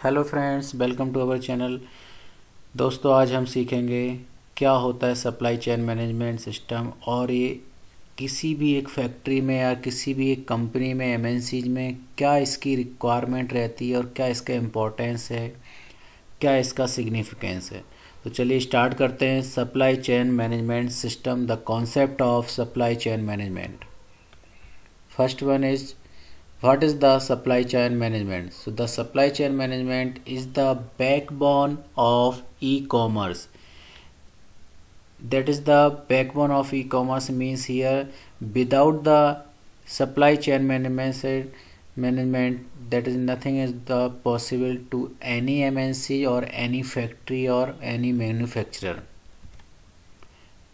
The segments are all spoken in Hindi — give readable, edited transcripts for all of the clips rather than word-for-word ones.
Hello friends, welcome to our channel. दोस्तों, आज हम सीखेंगे क्या होता है सप्लाई चेन मैनेजमेंट सिस्टम और ये किसी भी एक फैक्ट्री में या किसी भी एक कंपनी में एमएनसीज में क्या इसकी रिक्वायरमेंट रहती है और क्या इसका इम्पोर्टेंस है, क्या इसका सिग्निफिकेंस है। तो चलिए स्टार्ट करते हैं। Supply chain management system, the concept of supply chain management. First one is, what is the supply chain management? So the supply chain management is the backbone of e-commerce. That is the backbone of e-commerce means here without the supply chain management that is nothing is the possible to any MNC or any factory or any manufacturer,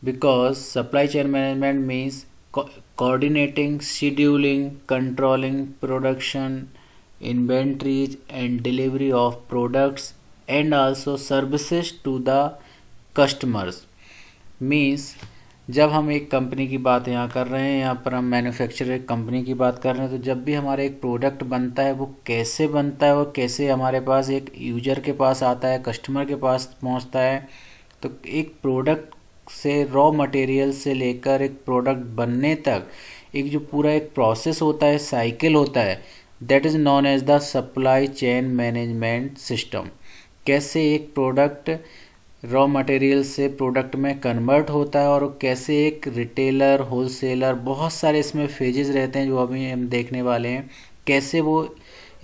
because supply chain management means coordinating, scheduling, controlling production, inventories and delivery of products and also services to the customers. Means जब हम एक कंपनी की बात यहाँ कर रहे हैं, यहाँ पर हम मैन्युफैक्चरर कंपनी की बात कर रहे हैं, तो जब भी हमारा एक प्रोडक्ट बनता है वो कैसे बनता है और कैसे हमारे पास एक यूजर के पास आता है, कस्टमर के पास पहुँचता है। तो एक प्रोडक्ट से रॉ मटेरियल से लेकर एक प्रोडक्ट बनने तक एक जो पूरा एक प्रोसेस होता है, साइकिल होता है, that is known as the supply chain management system. कैसे एक प्रोडक्ट रॉ मटेरियल से प्रोडक्ट में कन्वर्ट होता है और कैसे एक रिटेलर, होलसेलर, बहुत सारे इसमें फेजेस रहते हैं जो अभी हम देखने वाले हैं। कैसे वो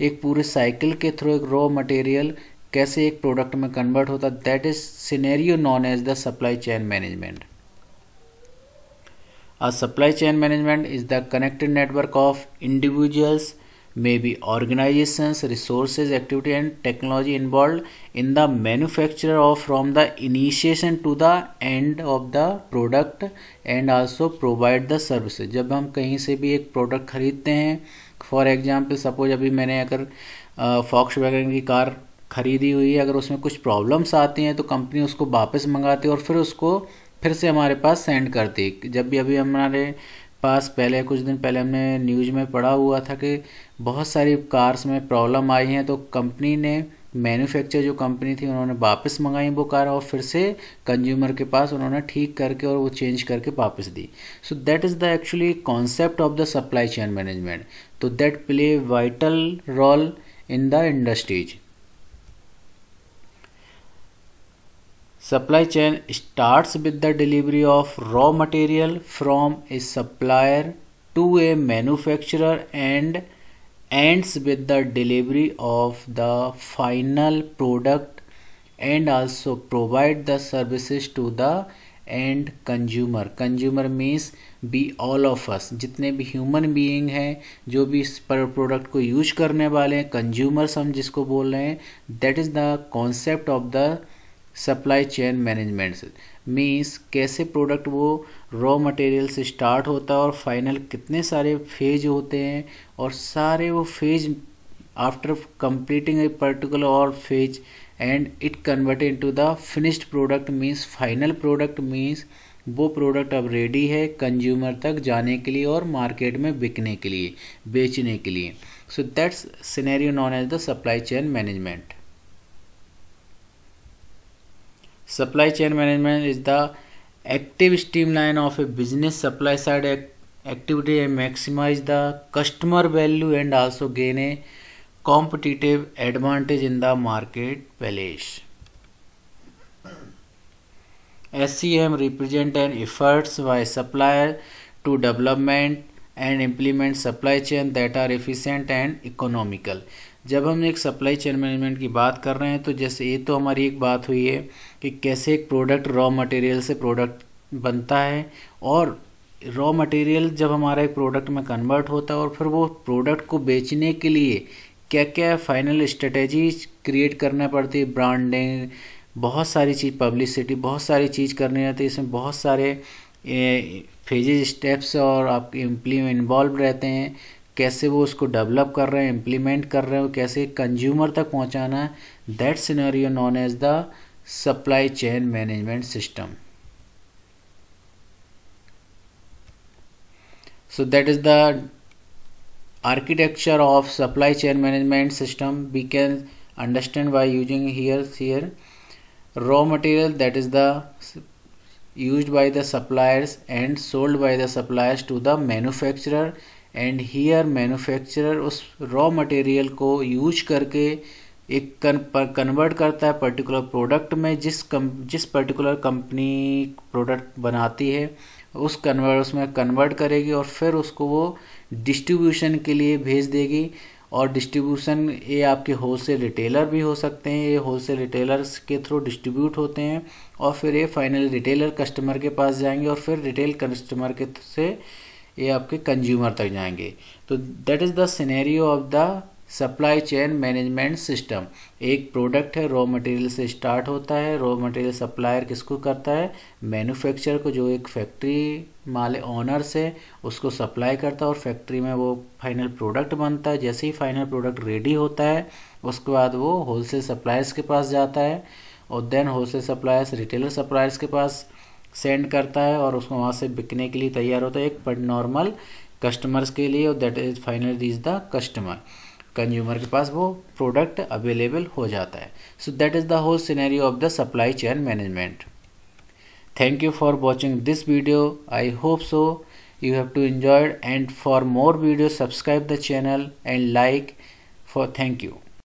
एक पूरे साइकिल के थ्रू एक रॉ मटेरियल कैसे एक प्रोडक्ट में कन्वर्ट होता है, that is scenario known as the supply chain management. A supply chain management is the connected network of individuals, maybe organizations, resources, activity and technology involved in the manufacture of from the initiation to the end of the product and also provide the services। जब हम कहीं से भी एक प्रोडक्ट खरीदते हैं, फॉर एग्जांपल सपोज अभी मैंने अगर फॉक्सवैगन की कार खरीदी हुई है, अगर उसमें कुछ प्रॉब्लम्स आती हैं तो कंपनी उसको वापस मंगाती है और फिर उसको फिर से हमारे पास सेंड करती। जब भी अभी हमारे पास पहले कुछ दिन पहले हमने न्यूज़ में पढ़ा हुआ था कि बहुत सारी कार्स में प्रॉब्लम आई हैं, तो कंपनी ने, मैन्युफैक्चर जो कंपनी थी, उन्होंने वापस मंगाई वो कार और फिर से कंज्यूमर के पास उन्होंने ठीक करके और वो चेंज करके वापस दी। So that is the actually concept of the supply chain management. तो that play vital role in the industries. Supply chain starts with the delivery of raw material from a supplier to a manufacturer and ends with the delivery of the final product and also provide the services to the end consumer। Consumer means be all of us, जितने भी ह्यूमन बीइंग हैं, जो भी इस पर प्रोडक्ट को यूज करने वाले हैं, कंज्यूमर्स हम जिसको बोल रहे हैं, that is the concept of the supply chain management. Means कैसे प्रोडक्ट वो रॉ मटेरियल से स्टार्ट होता है और फाइनल कितने सारे फेज होते हैं और सारे वो phase after completing a particular और phase and it converted into the finished product. Means final product means वो प्रोडक्ट अब रेडी है कंज्यूमर तक जाने के लिए और मार्केट में बिकने के लिए, बेचने के लिए। So that's scenario known as the supply chain management. Supply chain management is the active streamline of a business supply side activity and maximize the customer value and also gain a competitive advantage in the marketplace. SCM represent an efforts by supplier to development and implement supply chain that are efficient and economical। जब हम एक सप्लाई चेन मैनेजमेंट की बात कर रहे हैं तो जैसे ये तो हमारी एक बात हुई है कि कैसे एक प्रोडक्ट रॉ मटेरियल से प्रोडक्ट बनता है और रॉ मटेरियल जब हमारा एक प्रोडक्ट में कन्वर्ट होता है और फिर वो प्रोडक्ट को बेचने के लिए क्या क्या फाइनल स्ट्रेटेजीज क्रिएट करना पड़ती है, ब्रांडिंग, बहुत सारी चीज़, पब्लिसिटी, बहुत सारी चीज़ करनी रहती है। इसमें बहुत सारे फेजेज, स्टेप्स और आपके इन्वॉल्व रहते हैं। कैसे वो उसको डेवलप कर रहे हैं, इम्प्लीमेंट कर रहे हो, कैसे कंज्यूमर तक पहुंचाना है, that scenario known as the supply chain management system. So that is the architecture of supply chain management system. We can understand by using here raw material, that is the used by the suppliers and sold by the suppliers to the manufacturer, and here manufacturer उस raw material को यूज करके एक कन्वर्ट करता है पर्टिकुलर प्रोडक्ट में, जिस पर्टिकुलर कंपनी प्रोडक्ट बनाती है उसमें कन्वर्ट करेगी और फिर उसको वो डिस्ट्रीब्यूशन के लिए भेज देगी। और डिस्ट्रीब्यूशन ये आपके होलसेल रिटेलर भी हो सकते हैं, ये होलसेल रिटेलर्स के थ्रू डिस्ट्रीब्यूट होते हैं और फिर ये फाइनल रिटेलर कस्टमर के पास जाएंगे और फिर रिटेल कस्टमर के से ये आपके कंज्यूमर तक जाएंगे। तो that is the scenario of the supply chain management system. एक प्रोडक्ट है, रॉ मटेरियल से स्टार्ट होता है, रॉ मटेरियल सप्लायर किसको करता है, मैन्युफैक्चरर को, जो एक फैक्ट्री माले ओनर से उसको सप्लाई करता है और फैक्ट्री में वो फाइनल प्रोडक्ट बनता है। जैसे ही फाइनल प्रोडक्ट रेडी होता है उसके बाद वो होलसेल सप्लायर्स के पास जाता है और then wholesale suppliers retailer suppliers के पास सेंड करता है और उसको वहाँ से बिकने के लिए तैयार होता है एक नॉर्मल कस्टमर्स के लिए, और that is final reach the customer, consumer के पास वो प्रोडक्ट अवेलेबल हो जाता है। So that is the whole scenario of the supply chain management. Thank you for watching this video. I hope so you have to enjoy it, and for more videos subscribe the channel and like. Thank you.